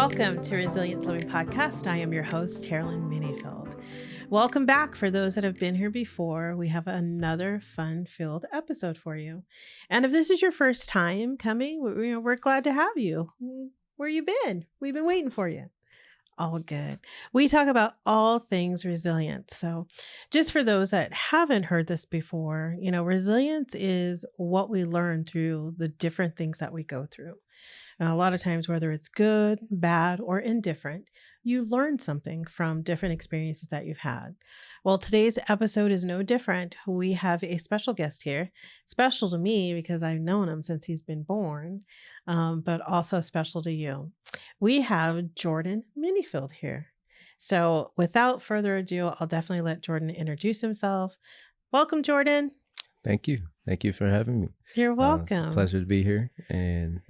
Welcome to Resilience Living Podcast. I am your host, Minni. Welcome back. For those that have been here before, we have another fun-filled episode for you. And if this is your first time coming, we're glad to have you. Where you been? We've been waiting for you. All good. We talk about all things resilience. So just for those that haven't heard this before, resilience is what we learn through the different things that we go through. A lot of times, whether it's good, bad, or indifferent, you learn something from different experiences that you've had. Well, today's episode is no different. We have a special guest here, special to me because I've known him since he's been born, but also special to you. We have Jordan Minni here. So without further ado, I'll definitely let Jordan introduce himself. Welcome, Jordan. Thank you. Thank you for having me. You're welcome. It's a pleasure to be here. And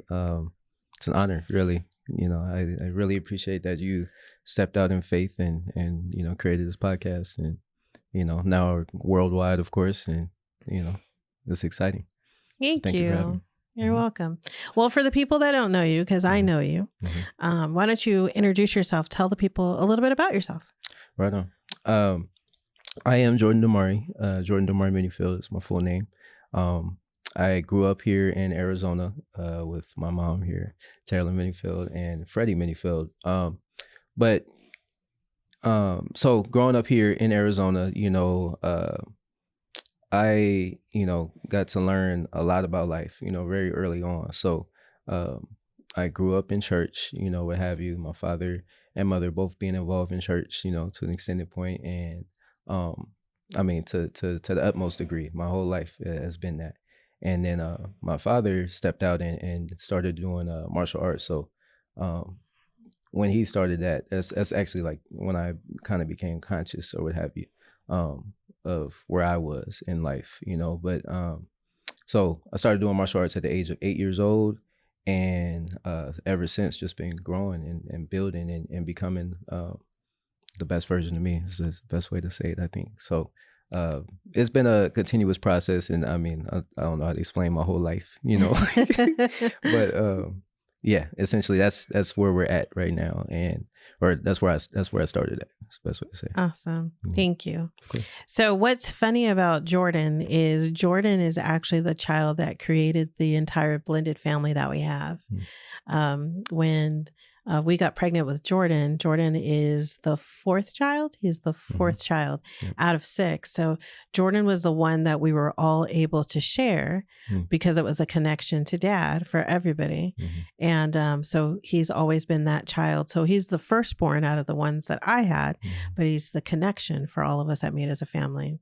it's an honor, really. I really appreciate that you stepped out in faith and created this podcast and, now worldwide, of course. And, it's exciting. Thank you for having me. You're welcome. Well, for the people that don't know you, because I know you, why don't you introduce yourself? Tell the people a little bit about yourself. Right on. I am Jordan Damari. Jordan Damari Minni is my full name. I grew up here in Arizona with my mom here, Taylor Minni and Freddie Minni. So growing up here in Arizona, I, got to learn a lot about life, very early on. So I grew up in church, what have you, my father and mother both being involved in church, to an extended point. And to the utmost degree, my whole life has been that. And then my father stepped out and started doing martial arts. So when he started that's actually like when I kind of became conscious or what have you of where I was in life, But so I started doing martial arts at the age of 8 years old. And ever since just been growing and building and becoming the best version of me is the best way to say it, I think. So it's been a continuous process, and I don't know how to explain my whole life, but yeah, essentially that's where we're at right now, or that's where I started at. That's the best way to say it. Awesome. Thank you. So what's funny about Jordan is actually the child that created the entire blended family that we have. When we got pregnant with Jordan is the fourth child. He's the fourth child out of 6. So Jordan was the one that we were all able to share because it was a connection to dad for everybody. And so he's always been that child. So he's the firstborn out of the ones that I had, but he's the connection for all of us that made as a family.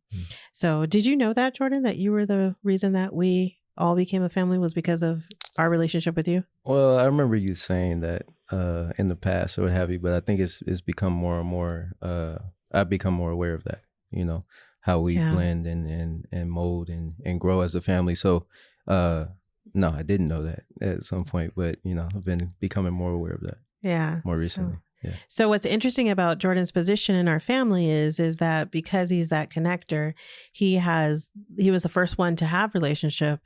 So did you know that, Jordan, that you were the reason that we all became a family was because of our relationship with you? Well, I remember you saying that in the past or what have you, but I think it's become more and more, I've become more aware of that, how we blend and mold and grow as a family. So, no, I didn't know that at some point, but, I've been becoming more aware of that. Yeah. More recently. So what's interesting about Jordan's position in our family is that because he's that connector, he was the first one to have relationship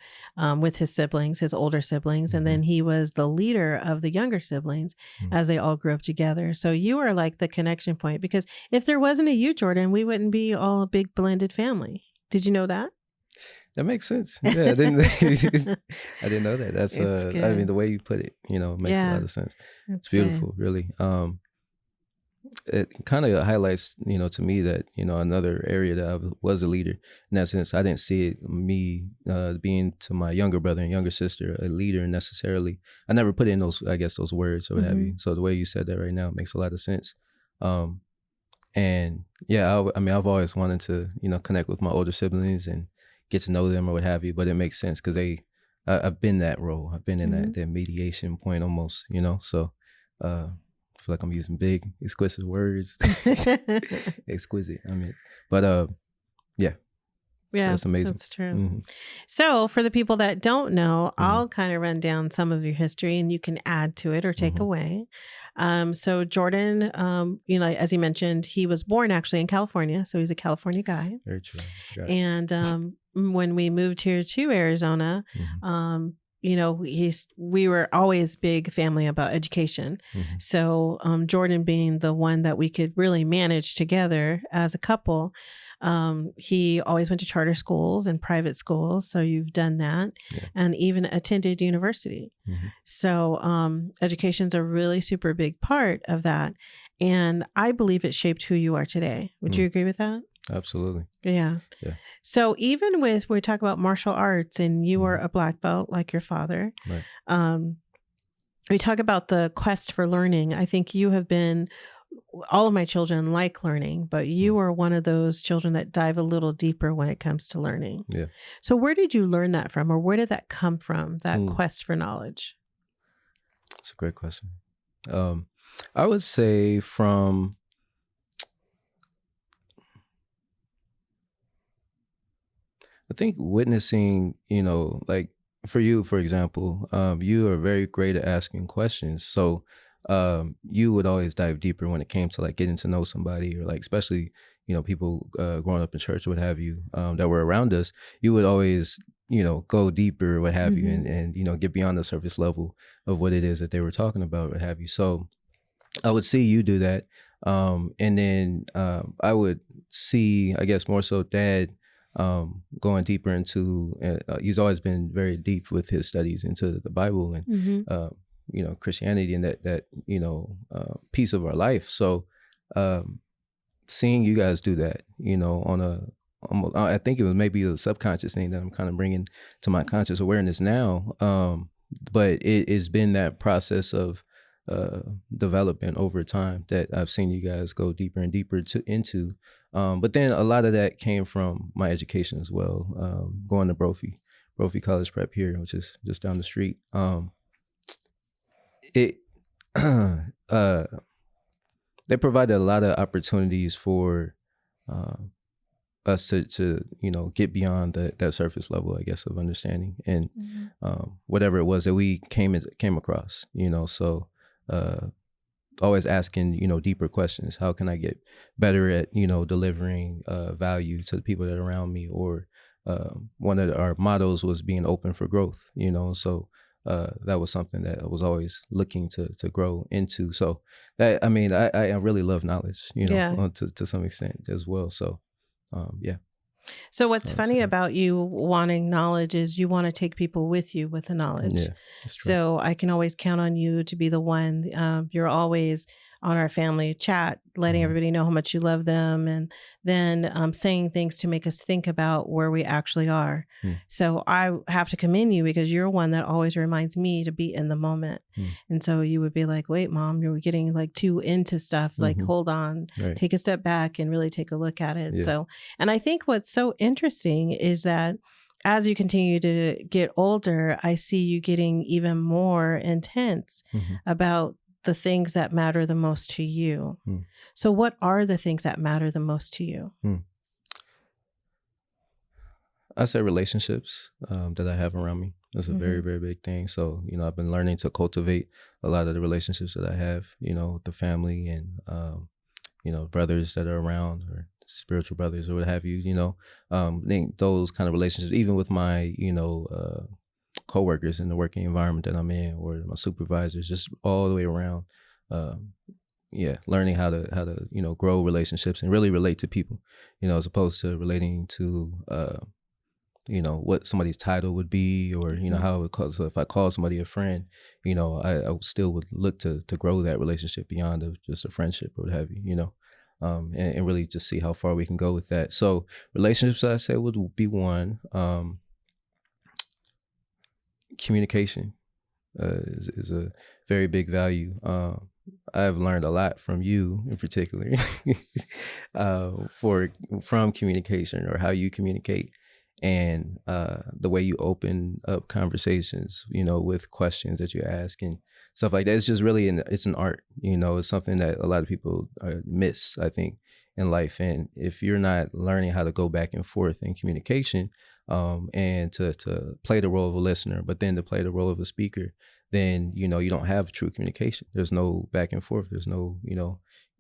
with his siblings, his older siblings. And then he was the leader of the younger siblings as they all grew up together. So you are like the connection point, because if there wasn't a you, Jordan, we wouldn't be all a big blended family. Did you know that? That makes sense. Yeah, I didn't know that. That's the way you put it, makes a lot of sense. It's beautiful, really. It kind of highlights, to me that, another area that I was a leader. In that sense, I didn't see me being to my younger brother and younger sister a leader necessarily. I never put in those words or what have you. So the way you said that right now makes a lot of sense. And yeah, I've always wanted to, connect with my older siblings and get to know them or what have you, but it makes sense because I've been that role. I've been in that mediation point almost, so I feel like I'm using big, exquisite words. Exquisite, but yeah. Yeah, so that's amazing. That's true. So for the people that don't know, I'll kind of run down some of your history and you can add to it or take away. So Jordan, as you mentioned, he was born actually in California. So he's a California guy. Very true. And when we moved here to Arizona, we were always big family about education. Mm-hmm. So Jordan being the one that we could really manage together as a couple, he always went to charter schools and private schools. So you've done that, Yeah. and even attended university. Mm-hmm. So education's a really super big part of that. And I believe it shaped who you are today. Would you agree with that? Absolutely. Yeah. Yeah. So even with, we talk about martial arts and you were Mhm. a black belt like your father, Right. we talk about the quest for learning. I think you have been, all of my children like learning, but you are one of those children that dive a little deeper when it comes to learning. Yeah. So where did you learn that from, or where did that come from, that quest for knowledge? That's a great question. I would say from I think witnessing, like for you, for example, you are very great at asking questions. So you would always dive deeper when it came to like getting to know somebody, or like especially, people growing up in church, what have you, that were around us. You would always, go deeper, what have you, and get beyond the surface level of what it is that they were talking about, what have you. So I would see you do that. And then I would see, I guess, more so dad going deeper into, he's always been very deep with his studies into the Bible and, Christianity and that piece of our life. So seeing you guys do that, on I think it was maybe a subconscious thing that I'm kind of bringing to my conscious awareness now. But it's been that process of development over time that I've seen you guys go deeper and deeper into. But then a lot of that came from my education as well, going to Brophy College Prep here, which is just down the street. It they provided a lot of opportunities for us to get beyond that surface level, I guess, of understanding and whatever it was that we came across. So always asking deeper questions. How can I get better at delivering value to the people that are around me? Or one of our mottos was being open for growth. So that was something that I was always looking to grow into. So that, I really love knowledge, to some extent as well. So yeah. So what's funny about you wanting knowledge is you want to take people with you with the knowledge. Yeah, that's true. So I can always count on you to be the one. You're always on our family chat, letting everybody know how much you love them, and then saying things to make us think about where we actually are. So I have to commend you because you're one that always reminds me to be in the moment. And so you would be like, wait, Mom, you're getting like too into stuff. Like, hold on, take a step back and really take a look at it. Yeah. So, and I think what's so interesting is that as you continue to get older, I see you getting even more intense about the things that matter the most to you. So what are the things that matter the most to you? I say relationships that I have around me. That's a very, very big thing. So, I've been learning to cultivate a lot of the relationships that I have, with the family and, brothers that are around, or spiritual brothers or what have you, think those kind of relationships, even with my, coworkers in the working environment that I'm in, or my supervisors, just all the way around. Learning how to grow relationships and really relate to people, as opposed to relating to what somebody's title would be, or how it would call. So if I call somebody a friend, I still would look to grow that relationship beyond just a friendship or what have you, and really just see how far we can go with that. So relationships, I say, would be one. Communication is a very big value. I've learned a lot from you in particular from communication, or how you communicate, and the way you open up conversations, with questions that you ask and stuff like that. It's just really it's an art, it's something that a lot of people miss, I think, in life. And if you're not learning how to go back and forth in communication, and to play the role of a listener, but then to play the role of a speaker, then, you don't have true communication. There's no back and forth. There's no,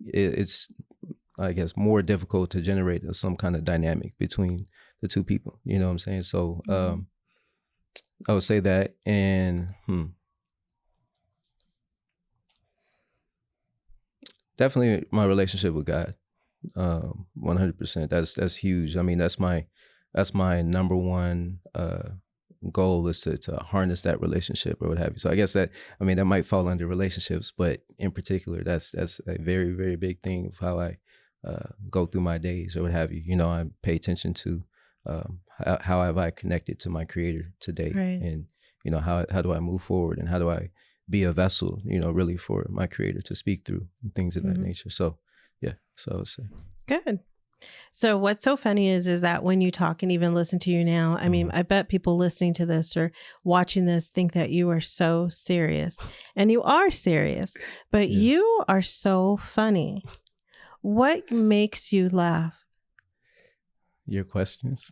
it's, I guess, more difficult to generate some kind of dynamic between the two people. You know what I'm saying? So I would say that, and definitely my relationship with God. 100%. That's huge. I mean, that's my number one goal, is to harness that relationship or what have you. So I guess that might fall under relationships, but in particular, that's a very, very big thing of how I go through my days or what have you. I pay attention to how have I connected to my Creator today, Right. and how do I move forward, and how do I be a vessel, really for my Creator to speak through, and things of that nature. So yeah, so I would say. Good. So what's so funny is that when you talk and even listen to you now, I mean, I bet people listening to this or watching this think that you are so serious, and you are serious, but you are so funny. What makes you laugh? Your questions.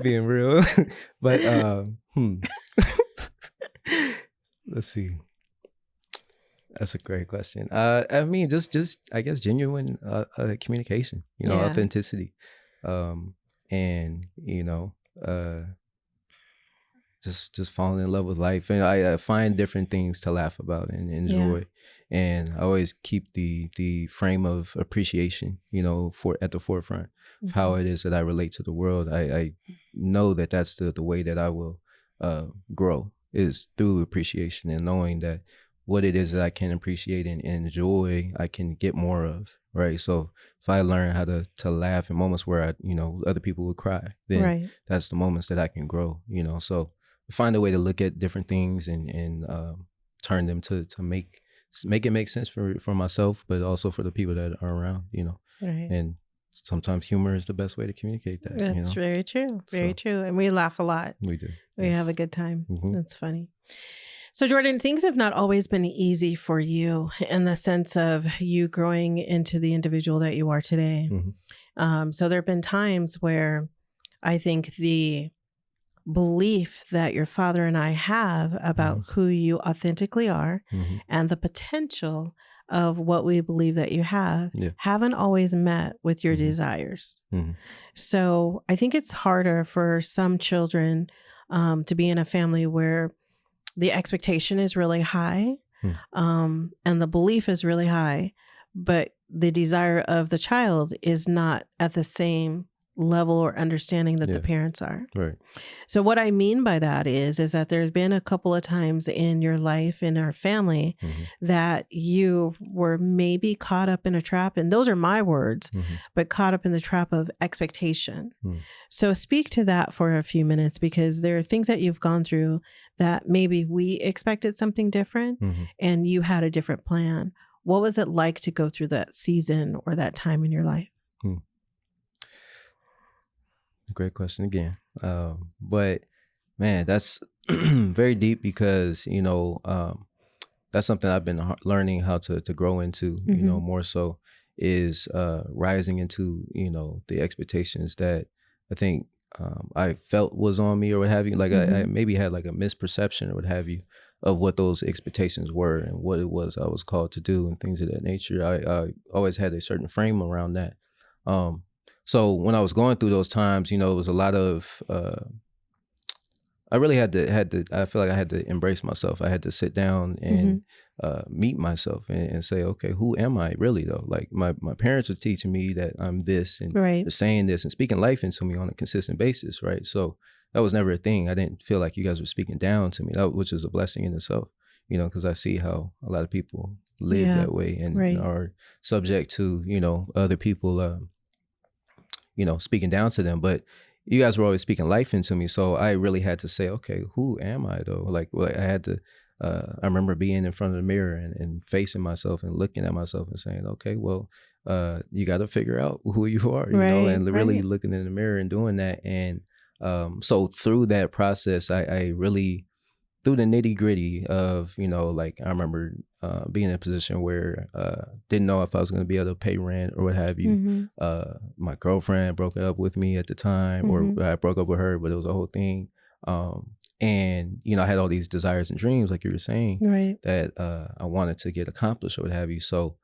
Being real. But let's see. That's a great question. I mean, just I guess genuine communication, authenticity, and just falling in love with life. And I find different things to laugh about and enjoy, and I always keep the frame of appreciation, at the forefront of how it is that I relate to the world. I know that that's the way that I will grow, is through appreciation, and knowing that what it is that I can appreciate and enjoy, I can get more of, right? So if I learn how to laugh in moments where other people would cry, then that's the moments that I can grow, so find a way to look at different things and turn them to make it make sense for myself, but also for the people that are around, Right. And sometimes humor is the best way to communicate that. That's very true. Very true. And we laugh a lot. We do. We have a good time. Mm-hmm. That's funny. So Jordan, things have not always been easy for you in the sense of you growing into the individual that you are today. So there have been times where I think the belief that your father and I have about who you authentically are and the potential of what we believe that you have haven't always met with your desires. So I think it's harder for some children to be in a family where the expectation is really high and the belief is really high, but the desire of the child is not at the same level or understanding that the parents are. Right. So what I mean by that is that there's been a couple of times in your life, in our family, that you were maybe caught up in a trap, and those are my words, but caught up in the trap of expectation. So speak to that for a few minutes, because there are things that you've gone through that maybe we expected something different and you had a different plan. What was it like to go through that season or that time in your life? Great question again. But man, that's very deep, because, that's something I've been learning how to grow into, more so, is rising into, the expectations that I think I felt was on me or what have you. Like I maybe had like a misperception or what have you of what those expectations were and what it was I was called to do and things of that nature. I always had a certain frame around that. So when I was going through those times, it was a lot of, I really had to, I feel like I had to embrace myself. I had to sit down and meet myself and say, okay, who am I really though? Like my parents were teaching me that I'm this and they're saying this and speaking life into me on a consistent basis, right? So that was never a thing. I didn't feel like you guys were speaking down to me, which is a blessing in itself, because I see how a lot of people live that way and are subject to, other people, speaking down to them. But you guys were always speaking life into me. So I really had to say, okay, who am I though? Like I had to, I remember being in front of the mirror and facing myself and looking at myself and saying, okay, well, you got to figure out who you are, and really looking in the mirror and doing that. And so through that process, I really, through the nitty gritty of, like I remember being in a position where didn't know if I was going to be able to pay rent or what have you. My girlfriend broke up with me at the time, or I broke up with her, but it was a whole thing. And, I had all these desires and dreams, like you were saying, that I wanted to get accomplished or what have you. So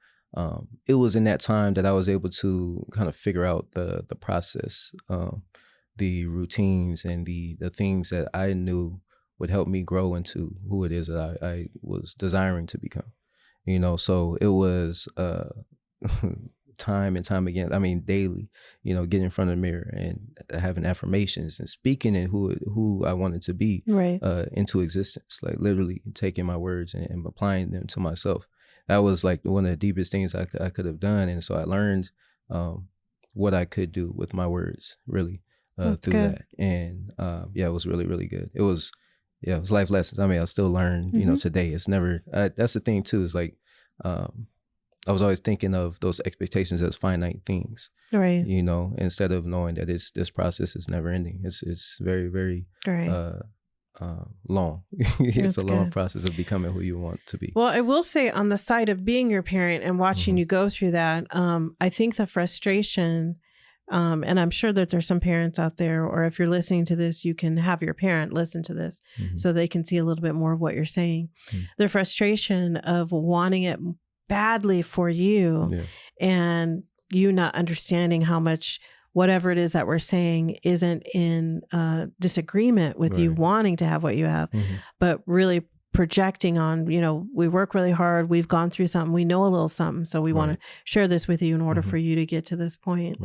it was in that time that I was able to kind of figure out the process, the routines, and the things that I knew would help me grow into who it is that I was desiring to become. You know, so it was time and time again. I mean, daily. You know, getting in front of the mirror and having affirmations and speaking in who I wanted to be Right. into existence. Like literally taking my words and applying them to myself. That was like one of the deepest things I could have done. And so I learned what I could do with my words, really, through good. that. And yeah, it was really, really good. It was life lessons. I mean, I still learn, you know, today. It's never, that's the thing too, is like, I was always thinking of those expectations as finite things, Right. you know, instead of knowing that this process is never ending. It's very, very, Right. long. It's That's a long good. process of becoming who you want to be. Well, I will say on the side of being your parent and watching you go through that, I think the frustration, and I'm sure that there's some parents out there, or if you're listening to this, you can have your parent listen to this so they can see a little bit more of what you're saying. The frustration of wanting it badly for you and you not understanding how much whatever it is that we're saying isn't in disagreement with you wanting to have what you have, but really projecting on, you know, we work really hard, we've gone through something, we know a little something, so we want to share this with you in order for you to get to this point.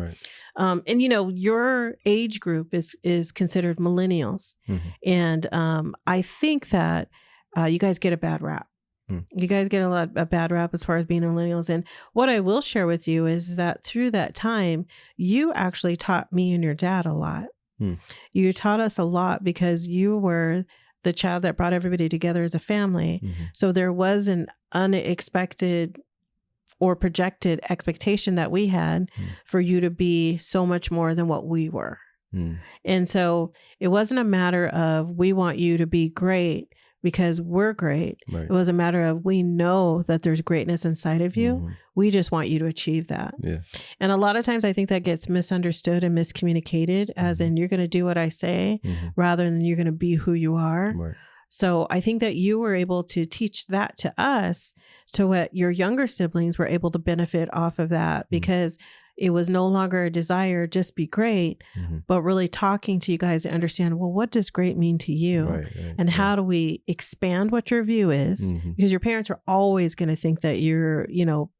And you know, your age group is considered millennials, and I think that you guys get a bad rap. You guys get a bad rap as far as being millennials. And what I will share with you is that through that time, you actually taught me and your dad a lot. You taught us a lot because you were the child that brought everybody together as a family. So there was an unexpected or projected expectation that we had for you to be so much more than what we were. And so it wasn't a matter of we want you to be great because we're great. It was a matter of we know that there's greatness inside of you. We just want you to achieve that. And a lot of times I think that gets misunderstood and miscommunicated as in you're going to do what I say rather than you're going to be who you are. So I think that you were able to teach that to us, to what your younger siblings were able to benefit off of that, because it was no longer a desire, just be great, but really talking to you guys to understand, well, what does great mean to you? And how do we expand what your view is? Because your parents are always going to think that you're, you know,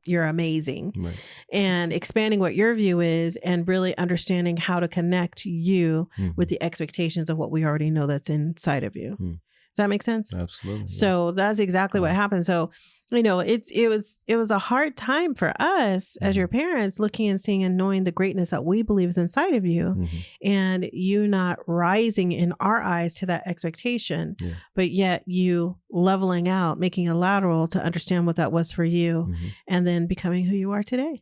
you're amazing, and expanding what your view is and really understanding how to connect you with the expectations of what we already know that's inside of you. Does that make sense? Absolutely. So that's exactly what happened. So, you know, it was a hard time for us as your parents, looking and seeing and knowing the greatness that we believe is inside of you, and you not rising in our eyes to that expectation, but yet you leveling out, making a lateral to understand what that was for you, and then becoming who you are today.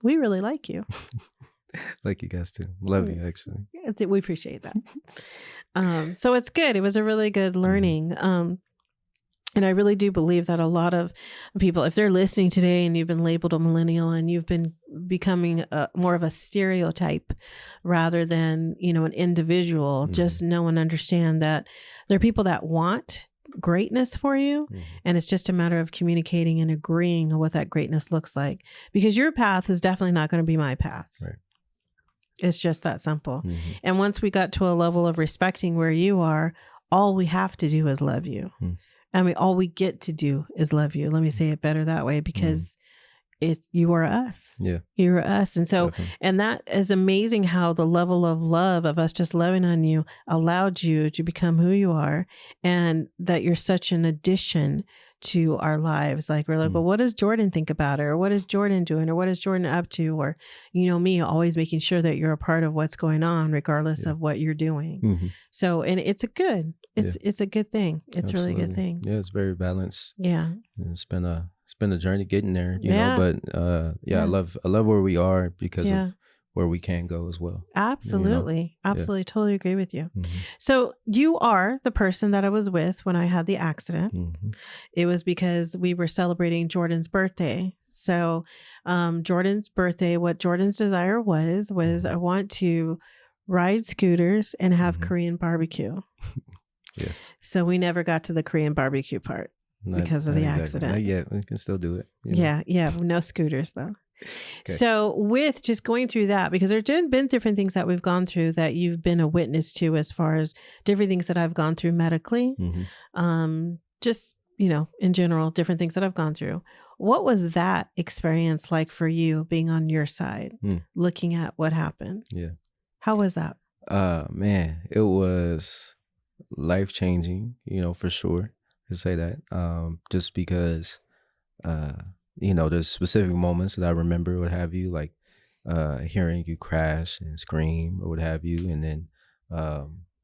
We really like you. Like you guys too. Love you, actually. We appreciate that. So it's good. It was a really good learning. And I really do believe that a lot of people, if they're listening today and you've been labeled a millennial and you've been becoming more of a stereotype rather than, you know, an individual, just know and understand that there are people that want greatness for you. And it's just a matter of communicating and agreeing on what that greatness looks like, because your path is definitely not going to be my path. It's just that simple. And once we got to a level of respecting where you are, all we have to do is love you. I mean, all we get to do is love you. Let me say it better that way, because it's, you are us. You are us. And so, and that is amazing how the level of love of us just loving on you allowed you to become who you are, and that you're such an addition to our lives. Like, we're like, well, what does Jordan think about it? Or what is Jordan doing? Or what is Jordan up to? Or, you know, me always making sure that you're a part of what's going on, regardless of what you're doing. So, and it's a good, it's a good thing. It's really a good thing. Yeah. It's very balanced. Yeah. It's been a journey getting there, you know, but, I love where we are because of where we can go as well. Absolutely. You know? Absolutely. Totally agree with you. So you are the person that I was with when I had the accident. It was because we were celebrating Jordan's birthday. So Jordan's birthday, what Jordan's desire was I want to ride scooters and have Korean barbecue. So we never got to the Korean barbecue part. because of not the exactly. accident. Not yet. We can still do it. You know? Yeah. Yeah. No scooters though. Okay. So with just going through that, because there's been different things that we've gone through that you've been a witness to, as far as different things that I've gone through medically, just, in general, different things that I've gone through. What was that experience like for you, being on your side, looking at what happened? Yeah. How was that? Man, it was life-changing, for sure, to say that. Just because, there's specific moments that I remember, what have you, like hearing you crash and scream or what have you, and then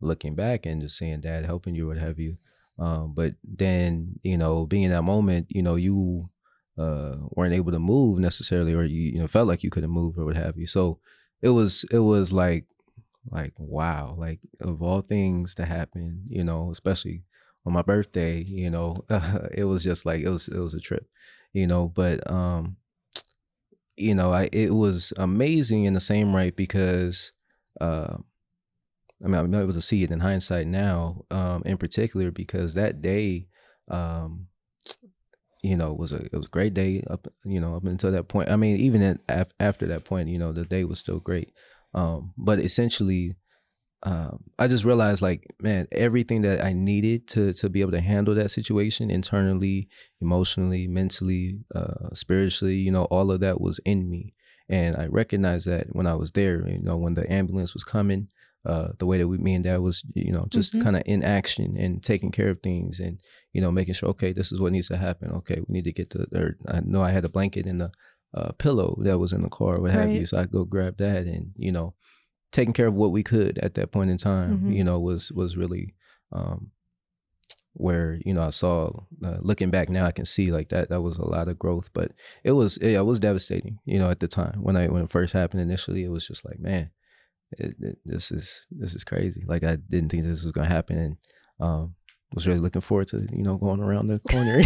looking back and just seeing dad helping you, what have you. But then, being in that moment, you weren't able to move necessarily, or you felt like you couldn't move or what have you. So it was like wow, like of all things to happen, especially on my birthday, it was just like it was a trip, but it was amazing in the same right, because I'm able to see it in hindsight now, in particular because that day was a great day up until that point. I mean, even after that point, the day was still great. But essentially, I just realized, like, man, everything that I needed to be able to handle that situation internally, emotionally, mentally, spiritually, all of that was in me. And I recognized that when I was there, when the ambulance was coming, the way that me and dad was, just kind of in action and taking care of things and, making sure, okay, this is what needs to happen. Okay, we need to get I know I had a blanket and a pillow that was in the car, what have you. So I go grab that and, taking care of what we could at that point in time, was really where, I saw, looking back now, I can see like that was a lot of growth, but it was devastating, at the time when it first happened initially. It was just like, man, this is crazy. Like, I didn't think this was going to happen. And, was really looking forward to, going around the corner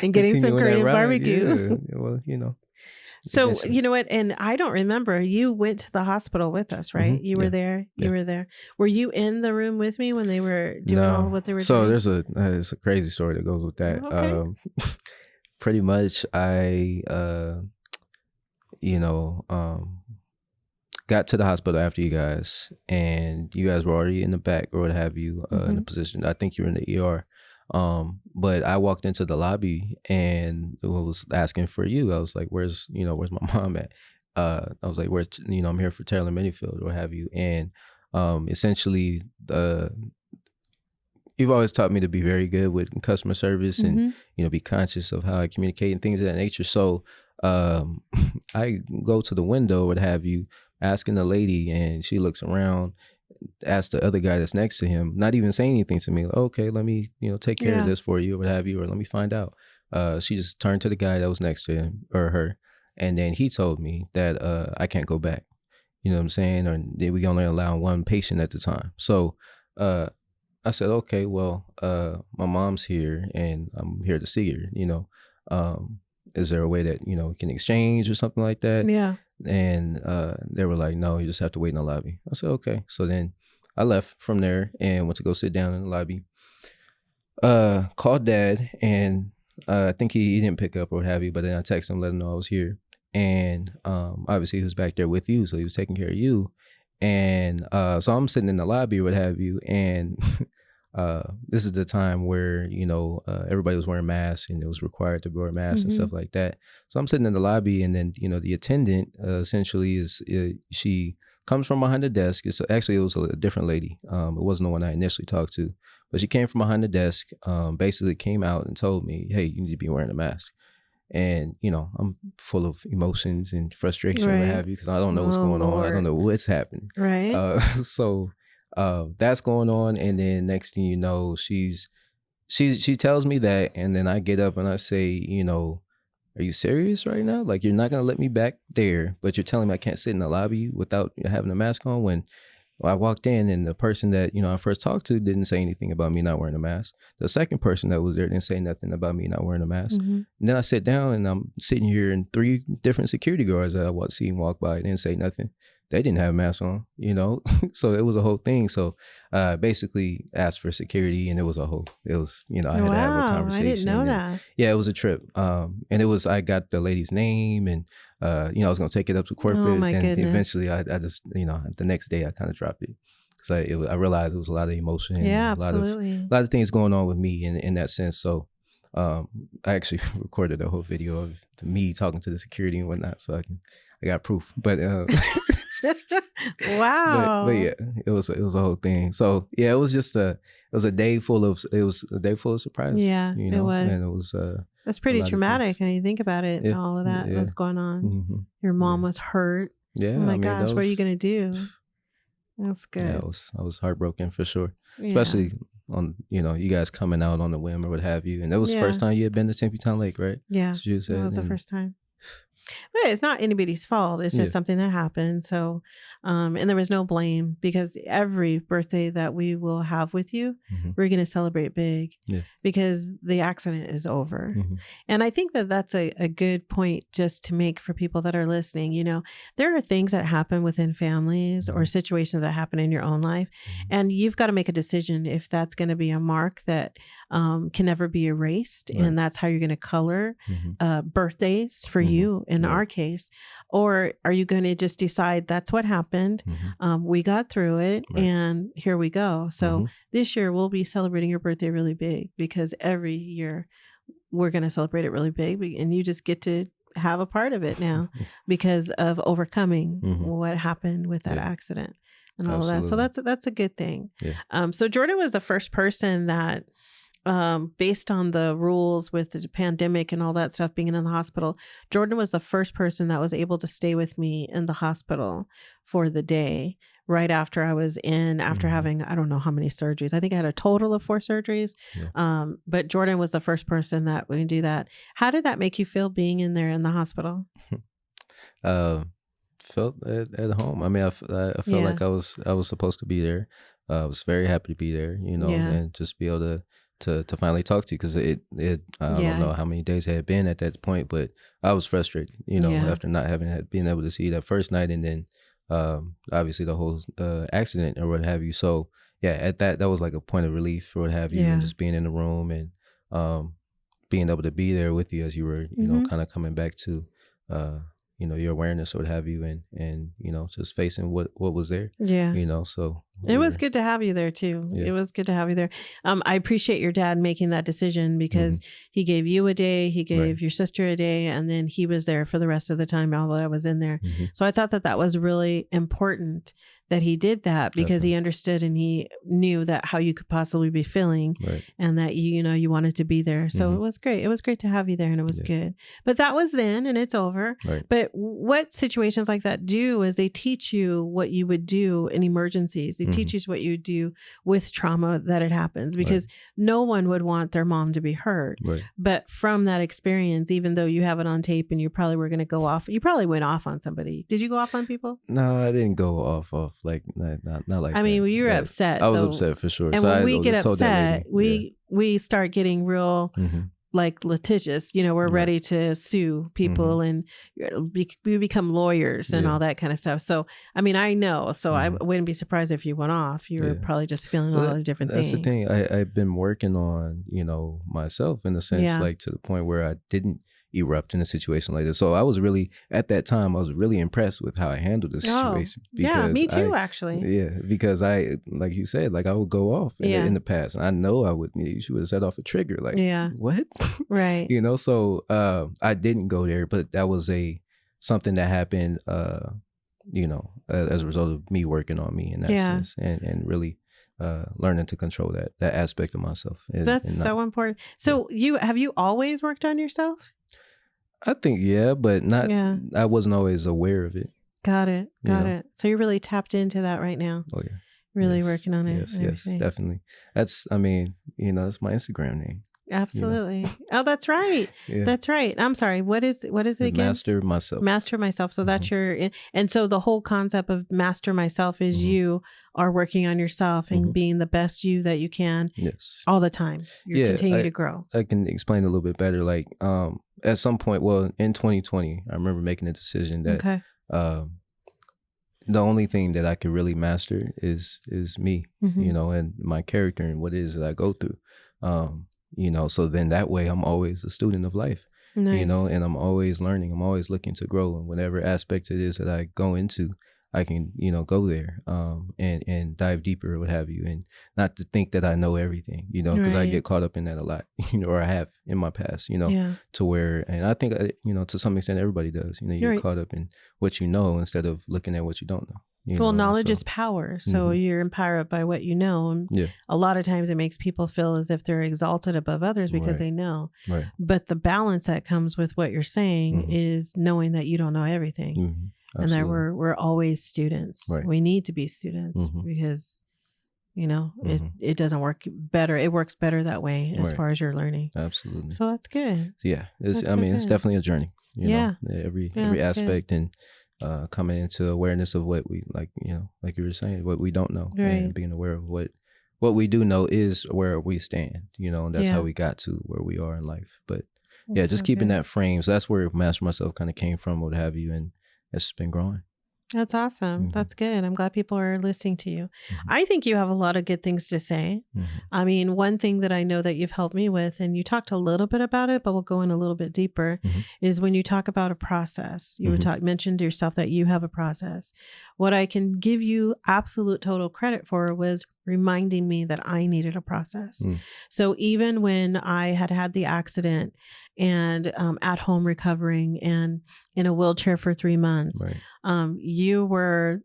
and getting some Korean barbecue. Yeah, well, So, you know what? And I don't remember, you went to the hospital with us, right? You were there. You were there. Were you in the room with me when they were doing all what they were doing? So there's a crazy story that goes with that. Okay. Pretty much I, got to the hospital after you guys, and you guys were already in the back or what have you, in the position. I think you were in the ER. But I walked into the lobby and was asking for you. I was like, where's my mom at? I was like, where's, I'm here for Taylor Minifield or what have you. And essentially, you've always taught me to be very good with customer service and, be conscious of how I communicate and things of that nature. So I go to the window, what have you, asking the lady, and she looks around, asks the other guy that's next to him, not even saying anything to me, like, okay, let me, take care of this for you or what have you, or let me find out. She just turned to the guy that was next to him or her, and then he told me that I can't go back. You know what I'm saying? Or we only allow one patient at the time. So I said, okay, well, my mom's here and I'm here to see her, is there a way that, we can exchange or something like that? Yeah. And they were like, no, you just have to wait in the lobby. I said, okay. So then I left from there and went to go sit down in the lobby. Called dad, and I think he didn't pick up or what have you, but then I texted him, let him know I was here. And obviously he was back there with you, so he was taking care of you. And so I'm sitting in the lobby or what have you, and this is the time where, everybody was wearing masks and it was required to wear masks and stuff like that. So I'm sitting in the lobby, and then, the attendant essentially she comes from behind the desk. It was a different lady. It wasn't the one I initially talked to, but she came from behind the desk, basically came out and told me, hey, you need to be wearing a mask. And, I'm full of emotions and frustration, what have you, because I don't know what's going on. I don't know what's happening. Right. So that's going on. And then next thing you know, she tells me that. And then I get up and I say, are you serious right now? Like, you're not going to let me back there, but you're telling me I can't sit in the lobby without having a mask on? When I walked in, and the person that, I first talked to didn't say anything about me not wearing a mask. The second person that was there didn't say nothing about me not wearing a mask. And then I sit down, and I'm sitting here, and 3 different security guards that I seen walk by didn't say nothing. they didn't have masks on, so it was a whole thing. So basically asked for security, and it was, I had to have a Wow, I didn't conversation. know And that. yeah, it was a trip. And I got the lady's name, and I was going to take it up to Oh corporate. my Then goodness. eventually I just, the next day I kind of dropped it. Because I realized it was a lot of emotion, Yeah, and absolutely. a lot of things going on with me in that sense. So I actually recorded a whole video of me talking to the security and whatnot, so I got proof. But but Wow. yeah, it was a whole thing. So yeah, it was a day full of surprises. Yeah, it was. And it was That's a pretty lot of traumatic things. when you think about it. Yeah, All of that yeah, was going on. hmm Your mom yeah, was hurt. yeah. Oh my I mean, gosh, what are you gonna do? That's yeah, good. I was heartbroken for sure, Yeah. especially on you guys coming out on the whim or what have you. And that was the Yeah. first time you had been to Tempe Town Lake, right? Yeah. That's what you That said. was the And first time. But it's not anybody's fault. It's yeah, just something that happened. So, and there was no blame because every birthday that we will have with you, hmm we're going to celebrate big yeah, because the accident is over. hmm And I think that that's a good point just to make for people that are listening. There are things that happen within families or hmm situations that happen in your own life. hmm And you've got to make a decision if that's going to be a mark that can never be erased. right. And that's how you're going to color hmm birthdays for hmm you in right. our case. Or are you going to just decide that's what happened? hmm We got through it right. and here we go. So hmm this year we'll be celebrating your birthday really big because every year we're going to celebrate it really big. And you just get to have a part of it now because of overcoming hmm what happened with that yeah, accident and all of that. So absolutely. that's a good thing. Yeah. So Jordan was the first person that based on the rules with the pandemic and all that stuff being in the hospital, Jordan was the first person that was able to stay with me in the hospital for the day right after I was in, after hmm having, I don't know how many surgeries. I think I had a total of 4 surgeries. yeah. But Jordan was the first person that would do that. How did that make you feel being in there in the hospital? uh, Felt at home. I mean, I felt Yeah. like I was supposed to be there. I was very happy to be there, Yeah. and just be able to finally talk to you, because I don't Yeah. know how many days it had been at that point, but I was frustrated, Yeah. after not being able to see you that first night, and then obviously the whole accident or what have you. So yeah, at that was like a point of relief or what have you, Yeah. and just being in the room and being able to be there with you as you were, Mhm. kind of coming back to your awareness or what have you, and just facing what was there, Yeah. so It we was were, good to have you there too. yeah. It was good to have you there. I appreciate your dad making that decision hmm because he gave you a day, he right. gave your sister a day, and then he was there for the rest of the time although I was in there. hmm So I thought that that was really important that he did that because Definitely. he understood and he knew that how you could possibly be feeling Right. and that you wanted to be there. So Mhm. it was great. It was great to have you there and it was Yeah. good. But that was then and it's over. Right. But what situations like that do is they teach you what you would do in emergencies. They teach you what you do with trauma that it happens because no one would want their mom to be hurt. Right. But from that experience, even though you have it on tape and you probably were going to go off, you probably went off on somebody. Did you go off on people? No, I didn't go off like not like I mean, that. you were Yeah. upset. I was so- upset for sure. And So when I we was get told that upset, lady. we start getting real Mhm. like litigious. We're Right. ready to sue people and we become lawyers and Yeah. all that kind of stuff. So, I mean, I know. So I Mhm. wouldn't be surprised if you went off. You were Yeah. probably just feeling a But lot of different that's things. the thing. I've been working on, myself in a sense, Yeah. like to the point where I didn't erupt in a situation like this. So I was really, at that time, I was really impressed with how I handled the situation. Yeah, me too, actually. Yeah, because I, like you said, like I would go off in the past. And I know I would, she would have set off a trigger. Like, what? Right. So I didn't go there, but that was something that happened, as a result of me working on me in that sense and really learning to control that aspect of myself. That's so important. So have you always worked on yourself? I think, yeah, but not, Yeah. I wasn't always aware of it. Got it. So you're really tapped into that right now. Oh yeah. Really working on it. Yes, definitely. That's my Instagram name. Absolutely. Oh, that's right. Yeah. That's right. I'm sorry. What is it again? Master Mycelf. Master Mycelf. So that's and so the whole concept of Master Mycelf is you are working on yourself and being the best you that you can. Yes. All the time. You continue to grow. I can explain a little bit better. Like at some point, in 2020, I remember making a decision that the only thing that I could really master is me, Mm-hmm. and my character and what it is that I go through. So then that way I'm always a student of life, Nice. and I'm always learning. I'm always looking to grow, and whatever aspect it is that I go into, I can, go there, and dive deeper or what have you, and not to think that I know everything, because I Right. get caught up in that a lot, or I have in my past, Yeah. to where, and I think, to some extent everybody does, you You're get right. caught up in what you know instead of looking at what you don't know. Well, And knowledge so, is power. So Mhm. you're empowered by what you know. And Yeah, a lot of times it makes people feel as if they're exalted above others because right, they know. right, But the balance that comes with what you're saying hmm is knowing that you don't know everything, hmm and that absolutely, we're always students. right, We need to be students hmm because hmm it doesn't work better. It works better that way as right, far as your learning. absolutely. So that's good. So yeah, That's I so mean, it's good. definitely a journey. Yeah. Every Yeah, every that's good. aspect, and coming into awareness of what we like. Like you were saying, what we don't know, Right. and being aware of what we do know is where we stand. And that's Yeah. how we got to where we are in life. But yeah, That's just so keeping good. that frame. So that's where Master Myself kind of came from, what have you, and it's just been growing. That's awesome. hmm That's good. I'm glad people are listening to you. hmm I think you have a lot of good things to say. hmm I mean, one thing that I know that you've helped me with, and you talked a little bit about it, but we'll go in a little bit deeper, hmm is when you talk about a process. You hmm mentioned to yourself that you have a process. What I can give you absolute total credit for was reminding me that I needed a process. Mm. So even when I had the accident and at home recovering and in a wheelchair for 3 months, Right. you were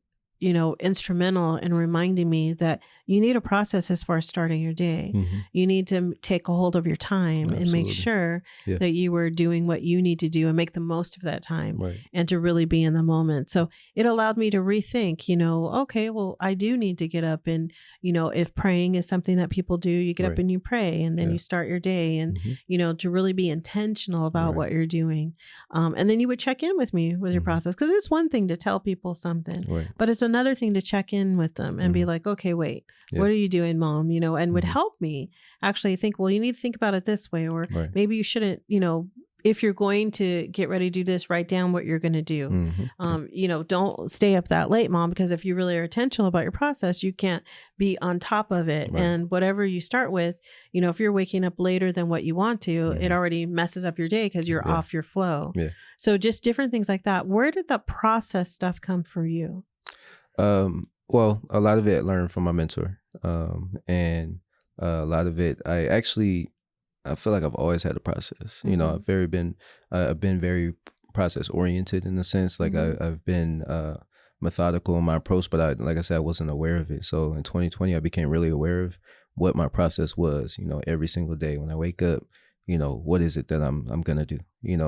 instrumental in reminding me that you need a process as far as starting your day. hmm You need to take a hold of your time and make Absolutely. sure Yeah. that you were doing what you need to do and make the most of that time Right. and to really be in the moment. So it allowed me to rethink, okay, well, I do need to get up and, if praying is something that people do, you get up Right. and you pray and then Yeah. you start your day and, hmm to really be intentional about Right. what you're doing. And then you would check in with me with your Mhm. process, because it's one thing to tell people something, Right. but it's another thing to check in with them and be like, okay, wait, Yeah. what are you doing, mom? And would Mhm. help me actually think, well, you need to think about it this way, or Right. maybe you shouldn't, if you're going to get ready to do this, write down what you're going to do. Yeah. Don't stay up that late, mom, because if you really are intentional about your process, you can't be on top of it. Right. And whatever you start with, if you're waking up later than what you want to, it Mhm. already messes up your day because you're Yeah. off your flow. Yeah. So just different things like that. Where did the process stuff come for you? Well, a lot of it I learned from my mentor, and a lot of it I feel like I've always had a process. I've been very process oriented in a sense. Like Mhm. I've been methodical in my approach, but like I said, I wasn't aware of it. So in 2020, I became really aware of what my process was. Every single day when I wake up, what is it that I'm gonna do?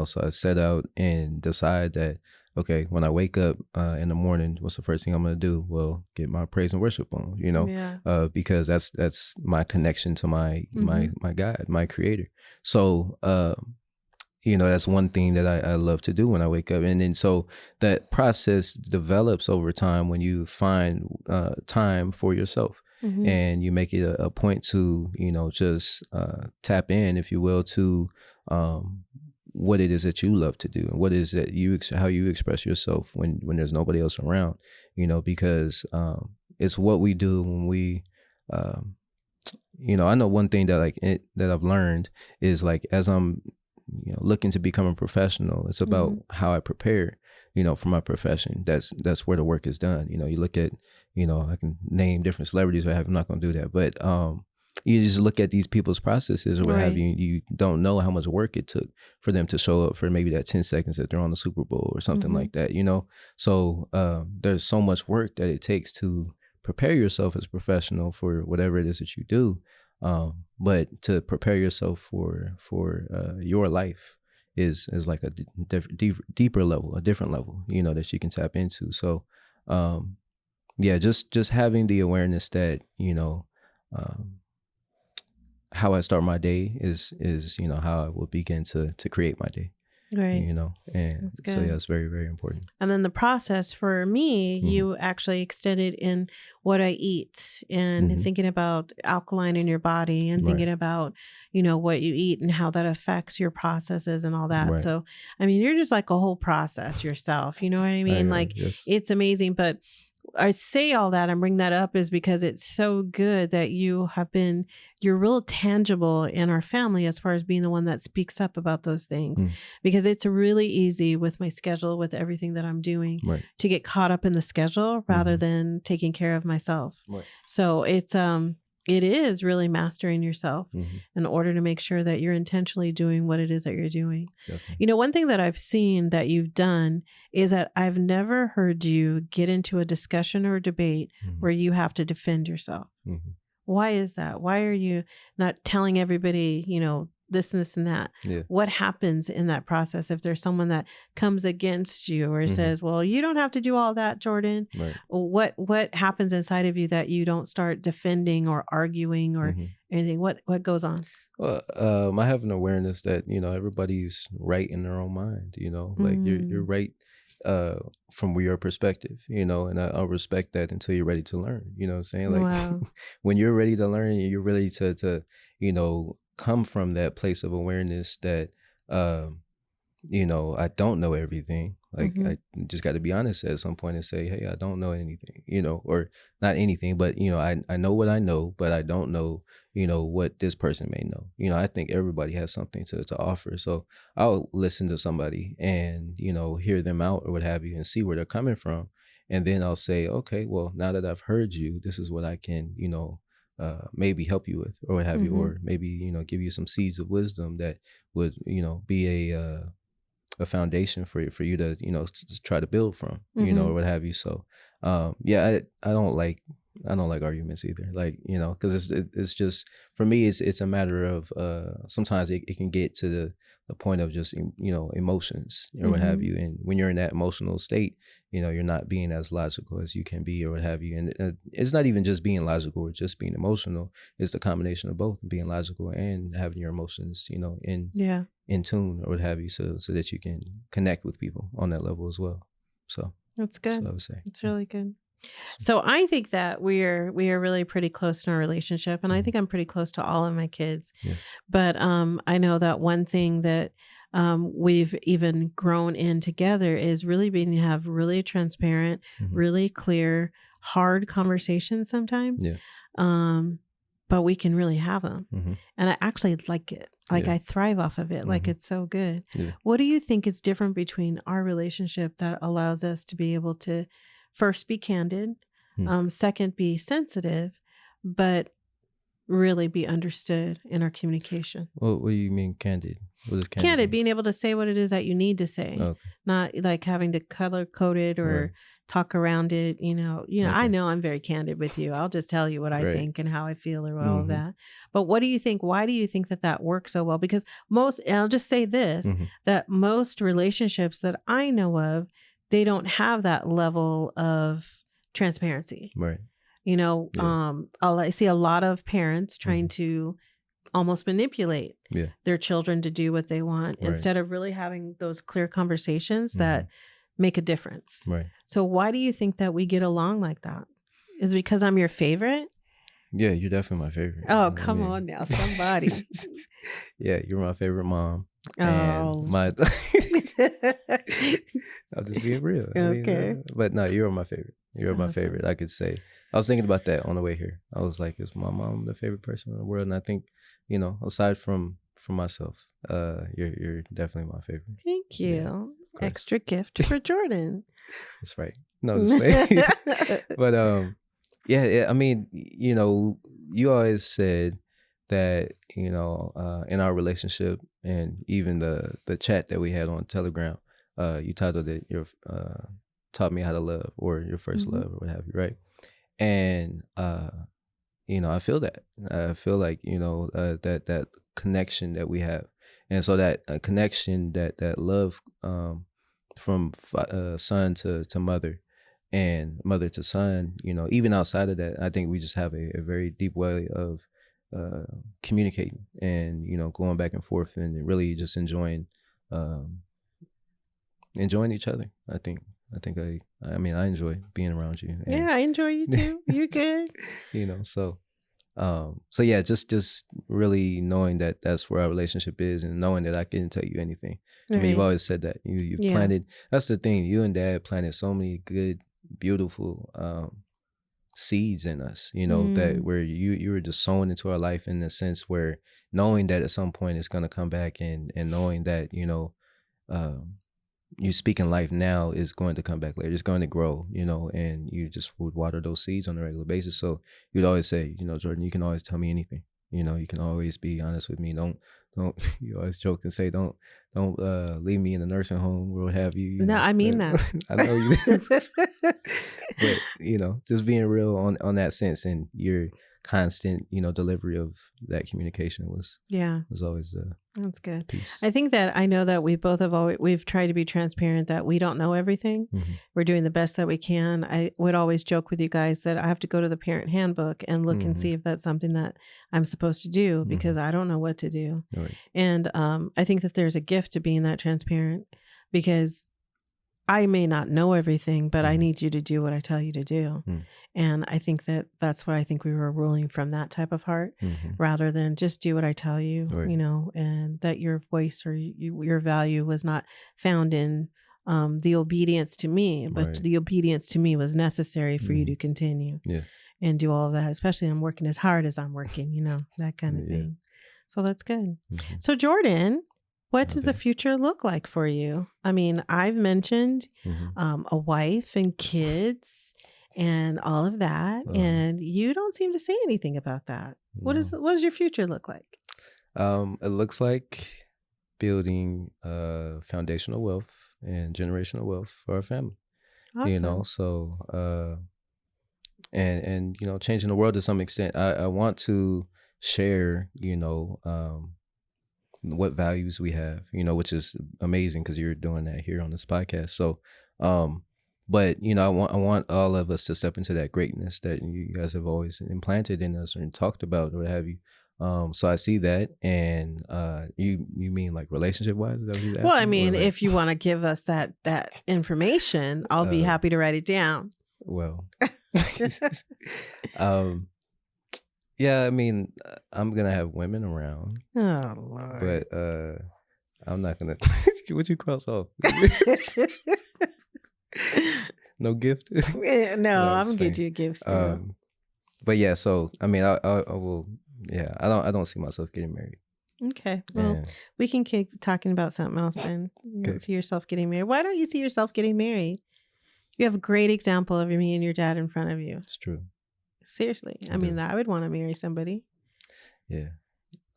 So I set out and decide that, okay, when I wake up in the morning, what's the first thing I'm gonna do? Well, get my praise and worship on, Yeah. because that's my connection to my Mhm. my God, my Creator. So that's one thing that I love to do when I wake up, and then so that process develops over time when you find time for yourself. Mhm. And you make it a point to just tap in, if you will, to what it is that you love to do, and what is that how you express yourself when there's nobody else around, because it's what we do when we um, I know one thing that I've learned is, like, as I'm looking to become a professional, it's about Mhm. how I prepare for my profession. That's where the work is done. You look at, I can name different celebrities, but I'm not going to do that. But you just look at these people's processes or what have Right. you. You don't know how much work it took for them to show up for maybe that 10 seconds that they're on the Super Bowl or something Mhm. like that. So there's so much work that it takes to prepare yourself as a professional for whatever it is that you do. But to prepare yourself for your life is like a deeper level, a different level, that you can tap into. So, yeah, just having the awareness that, um, how I start my day is how I will begin to create my day. Right. And That's so good. it's very, very important. And then the process for me, Mm-hmm. you actually extended in what I eat and Mm-hmm. thinking about alkaline in your body and thinking Right. about, what you eat and how that affects your processes and all that. Right. So, I mean, you're just like a whole process yourself. You know what I mean? Like Yes. it's amazing. But I say all that and bring that up is because it's so good that you're real tangible in our family as far as being the one that speaks up about those things. Mm. Because it's really easy with my schedule, with everything that I'm doing, Right. to get caught up in the schedule rather Mhm. than taking care of myself. Right. So it is really mastering yourself Mhm. in order to make sure that you're intentionally doing what it is that you're doing. Definitely. One thing that I've seen that you've done is that I've never heard you get into a discussion or a debate Mhm. where you have to defend yourself. Mhm. Why is that? Why are you not telling everybody, this and this and that? Yeah. What happens in that process if there's someone that comes against you or Mhm. says, well, you don't have to do all that, Jordan? Right. What happens inside of you that you don't start defending or arguing or Mhm. anything? What goes on? Well, I have an awareness that everybody's right in their own mind. Like you're right from your perspective. And I'll respect that until you're ready to learn. You know what I'm saying? Like Wow. when you're ready to learn, you're ready to come from that place of awareness that I don't know everything. Like Mhm. I just got to be honest at some point and say, hey, I don't know anything, or not anything, but I know what I know, but I don't know, what this person may know. I think everybody has something to offer. So I'll listen to somebody and, hear them out or what have you and see where they're coming from. And then I'll say, okay, well, now that I've heard you, this is what I can, maybe help you with or what have you, Mhm. or maybe, give you some seeds of wisdom that would, be a foundation for you to try to build from, Mhm. or what have you. So yeah, I don't like arguments either, like because it's just, for me, it's a matter of sometimes it can get to the point of just emotions or what have Mhm. you, and when you're in that emotional state, you're not being as logical as you can be or what have you. And it's not even just being logical or just being emotional, it's the combination of both, being logical and having your emotions Yeah. in tune or what have you, so that you can connect with people on that level as well. So That's I good. would say. It's really good. So I think that we are really pretty close in our relationship, and I think I'm pretty close to all of my kids. Yeah. But I know that one thing that we've even grown in together is really being to have really transparent, Mhm. really clear, hard conversations sometimes. Yeah. But we can really have them, Mhm. and I actually like it. Like Yeah. I thrive off of it. Like Mhm. it's so good. Yeah. What do you think is different between our relationship that allows us to be able to first be candid, Hmm. second be sensitive, but really be understood in our communication? What do you mean candid? What does candid Candid, mean? being able to say what it is that you need to say, Okay. not like having to color code it or Right. talk around it. I Okay. know I'm very candid with you. I'll just tell you what I Right. think and how I feel or all of Mhm. that. But what do you think? Why do you think that works so well? Because and I'll just say this, Mhm. that most relationships that I know of, they don't have that level of transparency. Right. Yeah. I see a lot of parents trying Mhm. to almost manipulate Yeah. their children to do what they want Right. instead of really having those clear conversations that Mhm. make a difference. Right. So why do you think that we get along like that? Is it because I'm your favorite? Yeah, you're definitely my favorite. Oh, come on now, somebody. Yeah, you're my favorite mom. And Oh. my I'm just being real. Okay. But no, you're my favorite. You're my Awesome. favorite, I could say. I was thinking about that on the way here. I was like, is my mom the favorite person in the world? And I think, aside from myself, you're definitely my favorite. Thank Yeah, you. of course. Extra gift for Jordan. That's right. No, just saying. But yeah, I mean, you always said that, in our relationship and even the chat that we had on Telegram, you titled it your taught me how to love, or your first Mhm. love, or what have you, right? And I feel that. I feel like, that connection that we have. And so that connection, that love, from son to mother, and mother to son, even outside of that, I think we just have a very deep way of communicating and, going back and forth and really just enjoying, enjoying each other. I mean, I enjoy being around you. Yeah, I enjoy you too. You're good. So yeah, just really knowing that that's where our relationship is, and knowing that I can tell you anything. I mean, you've Right. always said that you planted. That's the thing. You and Dad planted so many good, beautiful seeds in us. That where you were just sowing into our life in the sense where knowing that at some point it's gonna come back, and knowing that um, you speaking life now is going to come back later. It's going to grow, and you just would water those seeds on a regular basis. So you'd always say, Jordan, you can always tell me anything. You can always be honest with me. Don't you always joke and say, don't leave me in a nursing home or what have you. No, I mean that. I know you. But just being real on that sense, and your constant, delivery of that communication was always that's good. peace. I think that I know that we've tried to be transparent that we don't know everything. Mm-hmm. We're doing the best that we can. I would always joke with you guys that I have to go to the parent handbook and look and see if that's something that I'm supposed to do, because I don't know what to do. Right. And I think that there's a gift to being that transparent, because I may not know everything, but I need you to do what I tell you to do. And I think that that's what I think we were ruling from, that type of heart, rather than just do what I tell you, and that your voice or your value was not found in the obedience to me, but the obedience to me was necessary for you to continue and do all of that, especially I'm working as hard as I'm working, that kind of thing. So that's good. So Jordan, what does the future look like for you? I mean, I've mentioned a wife and kids and all of that, and you don't seem to say anything about that. What does your future look like? It looks like building foundational wealth and generational wealth for our family. Awesome. So and changing the world to some extent. I want to share, what values we have, which is amazing because you're doing that here on this podcast. So, but I want all of us to step into that greatness that you guys have always implanted in us and talked about, or what have you. So I see that, and you mean like relationship wise? Is that what you're asking? Well, I mean, if you want to give us that information, I'll be happy to write it down. Well, yeah, I mean, I'm gonna have women around. Oh Lord! But I'm not gonna. What you cross off? No gift. No, I'm gonna get you a gift still. But yeah, so I mean, I will. Yeah, I don't see myself getting married. Okay, well, we can keep talking about something else then. You don't see yourself getting married. Why don't you see yourself getting married? You have a great example of me and your dad in front of you. It's true. Seriously, I mean, I would want to marry somebody. Yeah.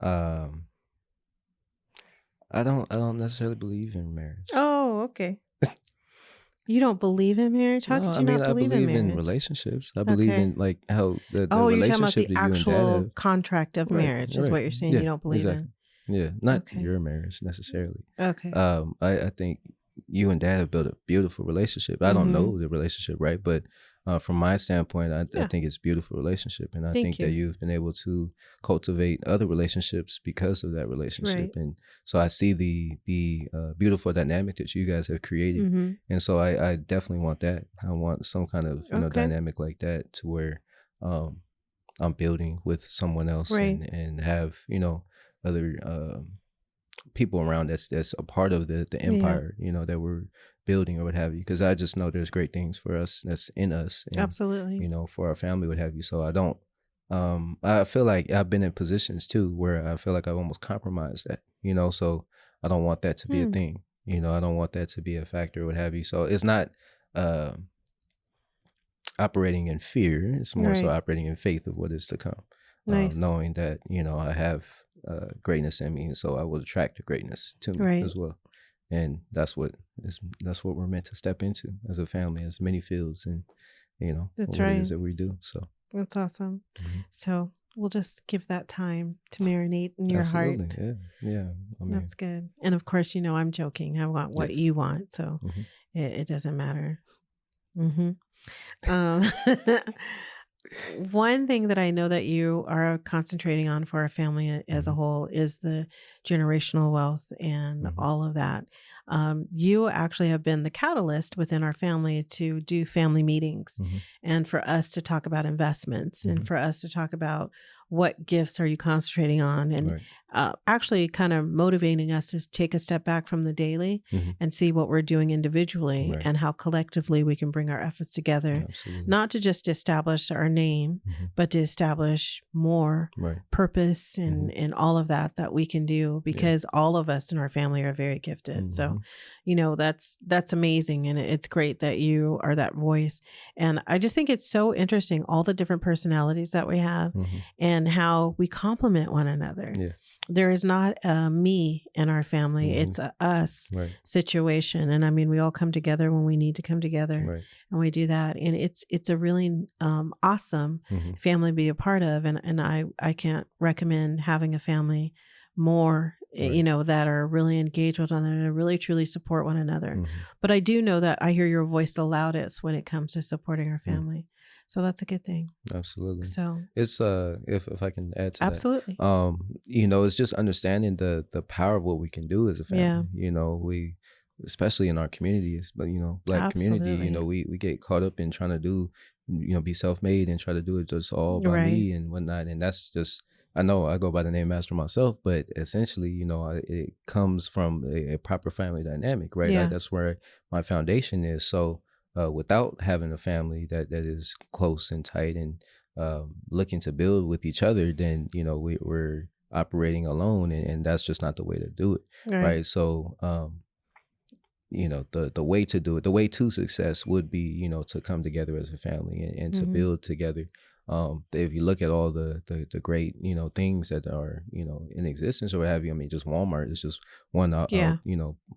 I don't necessarily believe in marriage. Oh, okay. You don't believe in marriage? How could you not believe in marriage? I believe in relationships. I believe in like how the you're talking about relationship the that you and Dad actual have. contract of marriage is what you're saying. You don't believe in. Yeah, not your marriage necessarily. Okay. I think you and Dad have built a beautiful relationship. I don't know the relationship, right? But from my standpoint, I think it's a beautiful relationship, and I think that you've been able to cultivate other relationships because of that relationship. And so I see the beautiful dynamic that you guys have created, and so I definitely want that. I want some kind of dynamic like that, to where I'm building with someone else, and have other people around that's a part of the empire, that we're building or what have you, because I just know there's great things for us that's in us, and, absolutely, for our family, what have you. So I don't I feel like I've been in positions too where I feel like I've almost compromised that, so I don't want that to be a thing. I don't want that to be a factor, what have you. So it's not operating in fear, it's more so operating in faith of what is to come. Knowing that I have greatness in me, and so I will attract the greatness to me as well. And that's what we're meant to step into as a family, as many fields, and that's what right. it is that we do. So that's awesome. So we'll just give that time to marinate in your heart. Yeah. I mean, that's good. And of course, I'm joking. I want what you want, so it doesn't matter. One thing that I know that you are concentrating on for our family as a whole is the generational wealth and all of that. You actually have been the catalyst within our family to do family meetings Mm-hmm. and for us to talk about investments Mm-hmm. and for us to talk about what gifts are you concentrating on, and Right. actually kind of motivating us to take a step back from the daily Mm-hmm. and see what we're doing individually Right. and how collectively we can bring our efforts together, Absolutely. not to just establish our name, Mm-hmm. but to establish more Right. purpose and all of that we can do, because all of us in our family are very gifted. So, that's amazing. And it's great that you are that voice. And I just think it's so interesting, all the different personalities that we have Mm-hmm. and how we complement one another. Yeah. There is not a me in our family. Mm-hmm. It's a us Right. situation. And I mean, we all come together when we need to come together, Right. and we do that. And it's a really awesome Mm-hmm. family to be a part of. And I can't recommend having a family more, Right. that are really engaged with one another, really truly support one another. Mm-hmm. But I do know that I hear your voice the loudest when it comes to supporting our family. So that's a good thing. Absolutely. So It's if I can add to absolutely. that, it's just understanding the power of what we can do as a family. We, especially in our communities, but Black community, Absolutely. we get caught up in trying to do, be self-made and try to do it just all by Right. me and whatnot. And that's just, I know I go by the name Master Myself, but essentially, it comes from a proper family dynamic, right? Yeah. That's where my foundation is. So without having a family that is close and tight and looking to build with each other, then we're operating alone, and that's just not the way to do it, right? So the way to do it, the way to success would be to come together as a family and to build together. If you look at all the great things that are in existence or what have you, I mean, just Walmart is just one I'll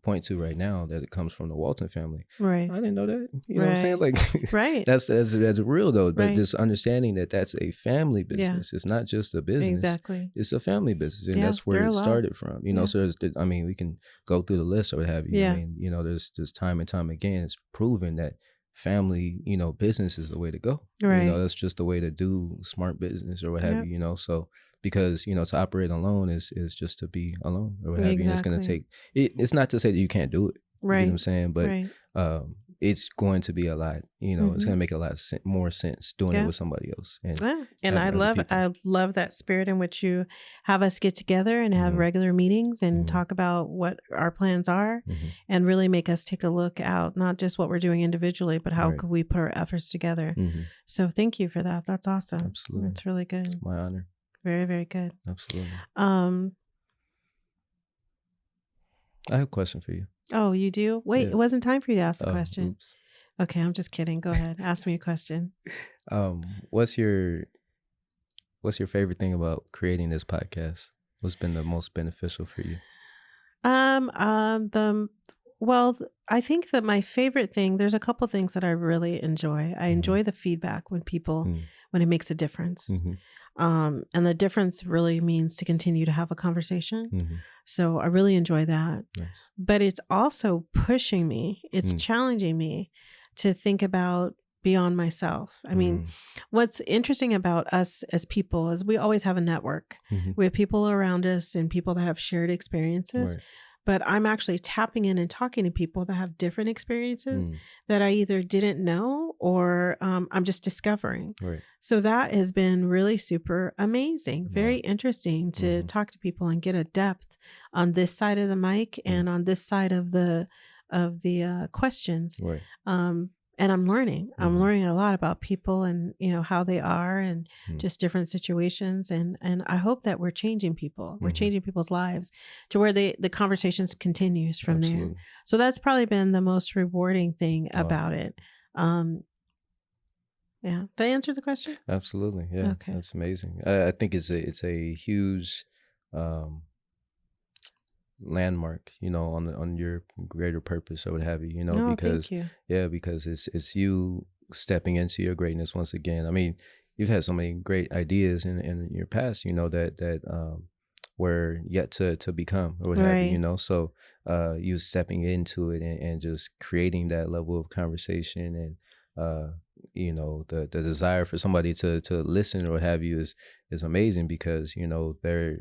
point to right now, that it comes from the Walton family. Right. I didn't know that. You know what I'm saying? Like, Right. that's real though. But Right. just understanding that that's a family business. It's not just a business. Exactly. It's a family business, and that's where it started from. So I mean, we can go through the list or what have you. Yeah. I mean, there's time and time again, it's proven that family, business is the way to go. Right. That's just the way to do smart business or what have you. So because to operate alone is just to be alone or what have you. And it's going to take it's not to say that you can't do it. Right. You know what I'm saying? But it's going to be a lot, it's going to make a lot more sense doing it with somebody else. And I love that spirit in which you have us get together and have regular meetings and talk about what our plans are and really make us take a look out, not just what we're doing individually, but how could we put our efforts together. So thank you for that. That's awesome. Absolutely. That's really good. It's my honor. Very, very good. Absolutely. I have a question for you. Oh, you do? Wait, Yes. It wasn't time for you to ask a question. Oops. Okay, I'm just kidding. Go ahead. Ask me a question. What's your favorite thing about creating this podcast? What's been the most beneficial for you? I think that my favorite thing, there's a couple things that I really enjoy. I enjoy the feedback when it makes a difference. And the difference really means to continue to have a conversation. So I really enjoy that. Nice. But it's also pushing me. It's challenging me to think about beyond myself. I mean, what's interesting about us as people is we always have a network. We have people around us and people that have shared experiences. Right. But I'm actually tapping in and talking to people that have different experiences that I either didn't know or I'm just discovering. Right. So that has been really super amazing, very interesting to talk to people and get a depth on this side of the mic and on this side of the questions. Right. And I'm learning. I'm learning a lot about people and how they are and just different situations. And I hope that we're changing people. We're changing people's lives to where the conversations continues from there. So that's probably been the most rewarding thing about it. Yeah. Did I answer the question? Absolutely. Yeah. Okay. That's amazing. I think it's a huge landmark, on your greater purpose or what have you, because thank you. Because it's you stepping into your greatness once again. I mean, you've had so many great ideas in your past, that were yet to become or what have you, so you stepping into it and just creating that level of conversation and the desire for somebody to listen or what have you is amazing because they're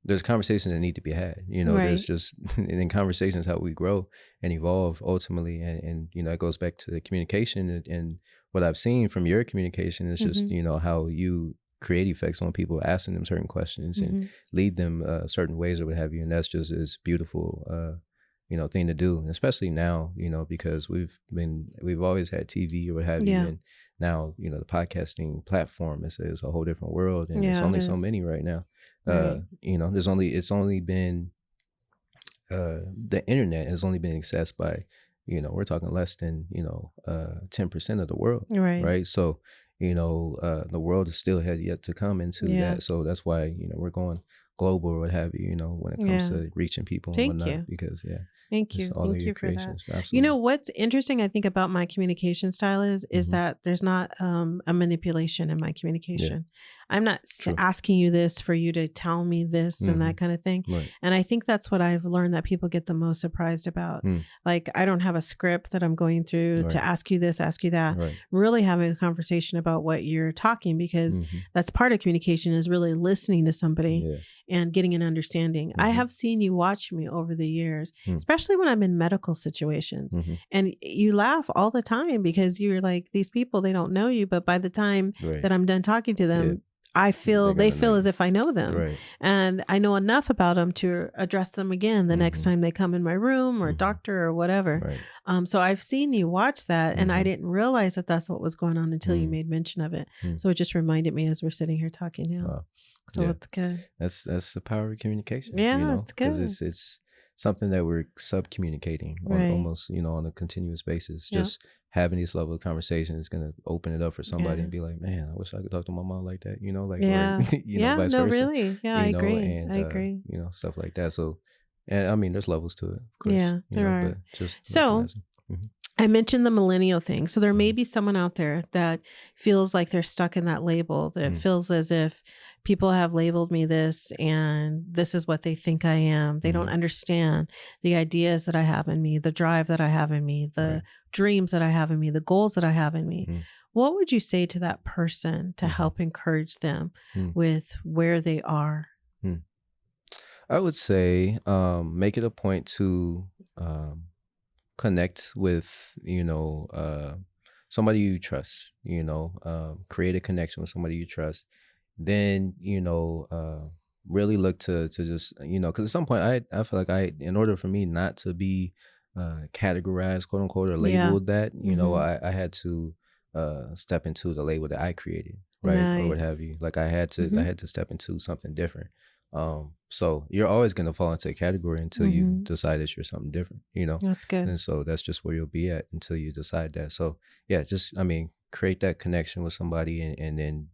there's conversations that need to be had. There's Right. just and in conversations how we grow and evolve ultimately, and it goes back to the communication, and what I've seen from your communication is just Mm-hmm. how you create effects on people, asking them certain questions and Mm-hmm. lead them certain ways or what have you, and that's just this beautiful thing to do, and especially now, because we've always had TV or what have you, Yeah. and now the podcasting platform is a whole different world, and there's Yeah, it only so is. many right now. Right. It's only been the internet has only been accessed by, we're talking less than 10% of the world, Right. right? So the world is still had yet to come into Yeah. that, so that's why we're going global or what have you, when it comes Yeah. to reaching people and Thank whatnot, you. because Thank it's you. all of Thank your you for that. creations. Absolutely. What's interesting, I think, about my communication style is Hmm. that there's not a manipulation in my Yeah, communication. I'm not true. asking you this for you to tell me this and Hmm. that kind of thing. Right. And I think that's what I've learned that people get the most surprised about. Mm. Like, I don't have a script that I'm going through to Right. ask you this, ask you that. Right. Really having a conversation about what you're talking, because Hmm. that's part of communication, is really listening to somebody Yeah. and getting an understanding. I have seen you watch me over the years, especially when I'm in medical situations. Hmm. And you laugh all the time because you're like, these people, they don't know you. But by the time Right. that I'm done talking to them, Yeah. I feel they gotta know feel as you. if I know them. Right. And I know enough about them to address them again the next time they come in my room or doctor or whatever. Right. So I've seen you watch that, and I didn't realize that that's what was going on until you made mention of it. So it just reminded me as we're sitting here talking now. So Yeah. it's good. That's the power of communication. Yeah, it's because good. it's something that we're sub communicating on Right. almost on a continuous basis. Yep. Just having these level of conversations is gonna open it up for somebody Yeah. and be like, man, I wish I could talk to my mom like that. Like, Yeah. or Yeah. vice No, versa. really. Yeah, I agree. And I agree. stuff like that. So, and I mean, there's levels to it, of course. Yeah, there are. But just So recognizing. I mentioned the millennial thing. So there may be someone out there that feels like they're stuck in that label, that feels as if people have labeled me this and this is what they think I am. They don't understand the ideas that I have in me, the drive that I have in me, the dreams that I have in me, the goals that I have in me. What would you say to that person to help encourage them with where they are? I would say make it a point to connect with somebody you trust, create a connection with somebody you trust, then really look to just because at some point I feel like in order for me not to be categorized, quote unquote, or Yeah. labeled that, I had to step into the label that I created, right, or what have Nice. you. Like I had to step into something different. So you're always going to fall into a category until you decide that you're something different, That's good. and so that's just where you'll be at until you decide that. So yeah, just create that connection with somebody, and then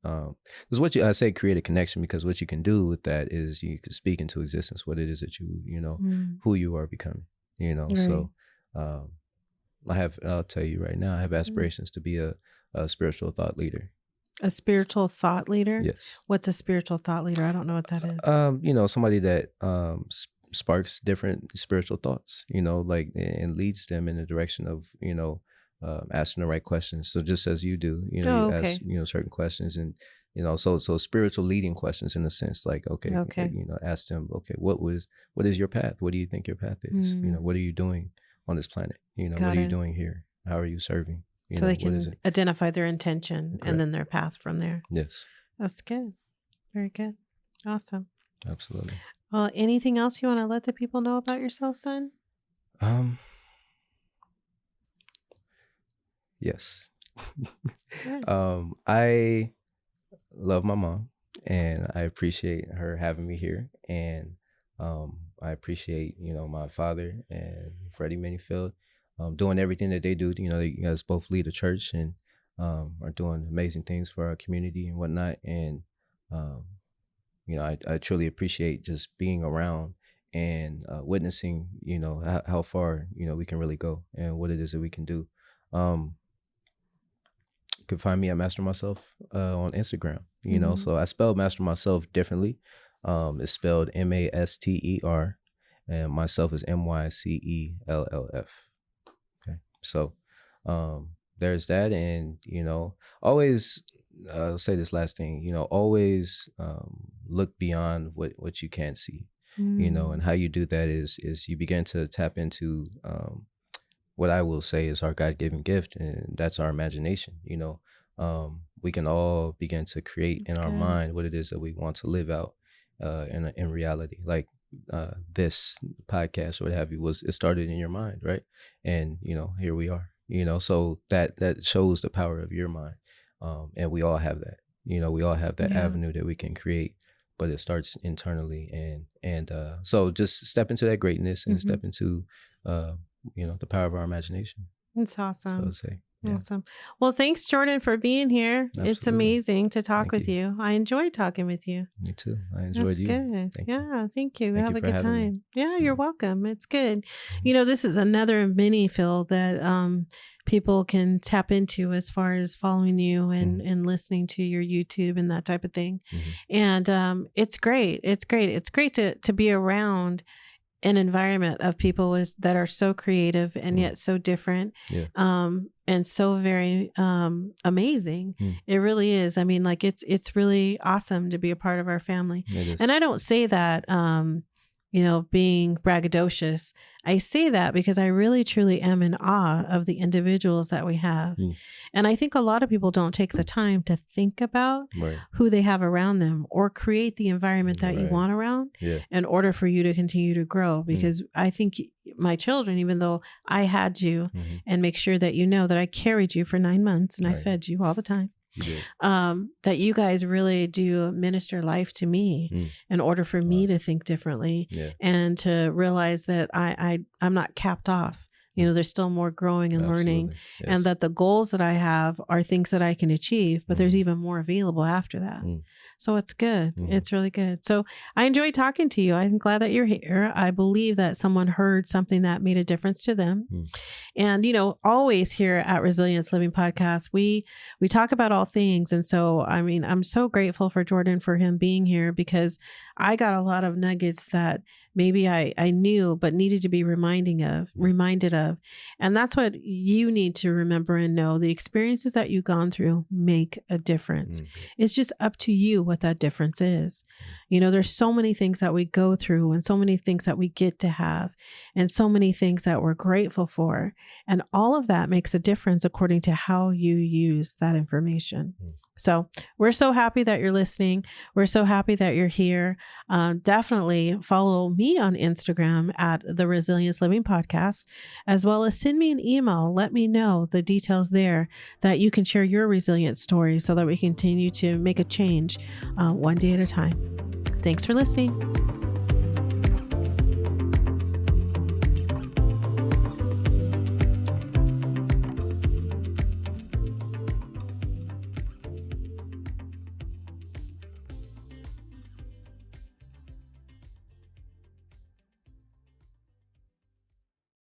because I say create a connection, because what you can do with that is you can speak into existence what it is that who you are becoming, Right. So I'll tell you right now, I have aspirations to be a spiritual thought leader. A spiritual thought leader? Yes. What's a spiritual thought leader? I don't know what that is. Somebody that sparks different spiritual thoughts, like, and leads them in the direction of, asking the right questions. So just as you do, you okay. ask, certain questions, and, so spiritual leading questions, in a sense, like, okay, ask them, okay, what is your path? What do you think your path is? What are you doing on this planet? What are you doing here? How are you serving? So they can identify their intention and then their path from there. Yes. That's good. Very good. Awesome. Absolutely. Well, anything else you want to let the people know about yourself, son? Yes. I love my mom, and I appreciate her having me here, and I appreciate my father and Freddie Minnifield doing everything that they do. You guys both lead a church and are doing amazing things for our community and whatnot, and I truly appreciate just being around and witnessing how far we can really go and what it is that we can do. You can find me at Master Mycelf on Instagram. So I spelled Master Mycelf differently. It's spelled Master, and myself is Mycellf. Okay, so there's that, and always I'll say this last thing, always look beyond what you can see, and how you do that is you begin to tap into what I will say is our God-given gift, and that's our imagination. We can all begin to create in our mind what it is that we want to live out in reality. Like this podcast or what have you, it started in your mind, right? And here we are. So that shows the power of your mind, and we all have that. We all have that avenue that we can create, but it starts internally, and so just step into that greatness and step into the power of our imagination. It's awesome. So I would say, awesome. Well, thanks, Jordan, for being here. Absolutely. It's amazing to talk with you. I enjoyed talking with you. Me too. I enjoyed you. Good. Thank you. Thank you. Thank Have you a for good having me. time. Yeah, Absolutely. you're welcome. It's good. This is another mini field that people can tap into as far as following you and listening to your YouTube and that type of thing. And it's great. It's great. It's great to be around an environment of people that are so creative and yet so different, and so very amazing. It really is. I mean, like it's really awesome to be a part of our family. And I don't say that being braggadocious. I say that because I really truly am in awe of the individuals that we have. And I think a lot of people don't take the time to think about who they have around them or create the environment that you want around in order for you to continue to grow. Because I think my children, even though I had you and make sure that that I carried you for 9 months and I fed you all the time. That you guys really do minister life to me in order for me to think differently and to realize that I'm not capped off. There's still more growing and learning, and that the goals that I have are things that I can achieve, but there's even more available after that. So it's good. It's really good. So I enjoyed talking to you. I'm glad that you're here. I believe that someone heard something that made a difference to them. And, always here at Resilience Living Podcast, we talk about all things. And so, I mean, I'm so grateful for Jordan, for him being here, because I got a lot of nuggets that maybe I knew, but needed to be reminded of. And that's what you need to remember and know. The experiences that you've gone through make a difference. It's just up to you what that difference is. There's so many things that we go through and so many things that we get to have and so many things that we're grateful for. And all of that makes a difference according to how you use that information. So we're so happy that you're listening. We're so happy that you're here. Definitely follow me on Instagram at the Resilience Living Podcast, as well as send me an email. Let me know the details there that you can share your resilient story so that we continue to make a change one day at a time. Thanks for listening.